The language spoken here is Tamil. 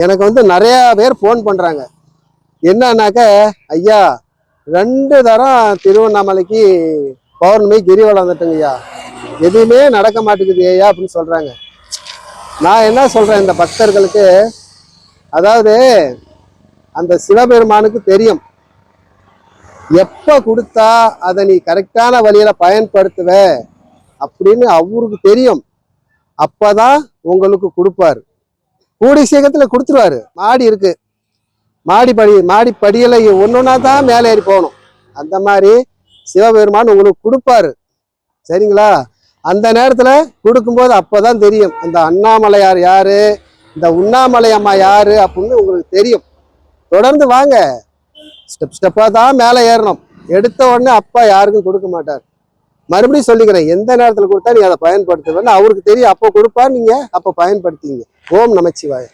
எனக்கு வந்து நிறைய பேர் ஃபோன் பண்றாங்க. என்னன்னாக்க, ஐயா 2 தரம் திருவண்ணாமலைக்கு பௌர்ணமி கிரிவலம் வந்துட்டுங்க ஐயா, எதுவுமே நடக்க மாட்டேங்குது ஐயா அப்படின்னு சொல்றாங்க. நான் என்ன சொல்றேன் இந்த பக்தர்களுக்கு, அதாவது அந்த சிவபெருமானுக்கு தெரியும் எப்ப கொடுத்தா அதை நீ கரெக்டான வழியில பயன்படுத்துவ அப்படின்னு அவருக்கு தெரியும். அப்பதான் உங்களுக்கு கொடுப்பாரு. கூடி சீக்கிரத்துல கொடுத்துருவாரு. மாடி இருக்கு, மாடிப்படியில ஒன்னொன்னா தான் மேலே ஏறி போகணும். அந்த மாதிரி சிவபெருமான் உங்களுக்கு கொடுப்பாரு, சரிங்களா? அந்த நேரத்துல கொடுக்கும்போது அப்பதான் தெரியும் இந்த அண்ணாமலையார் யாரு, இந்த உண்ணாமலை அம்மா யாரு அப்படின்னு உங்களுக்கு தெரியும். தொடர்ந்து வாங்க, ஸ்டெப் ஸ்டெப்பா தான் மேலே ஏறணும். எடுத்த உடனே அப்பா யாருக்கும் கொடுக்க மாட்டார். மறுபடியும் சொல்லிக்கிறேன், எந்த நேரத்துல கொடுத்தா நீ அதை பயன்படுத்துவேன்னு அவருக்கு தெரியும். அப்போ கொடுப்பா, நீங்க அப்போ பயன்படுத்திங்க. ஓம் நமச்சிவாய.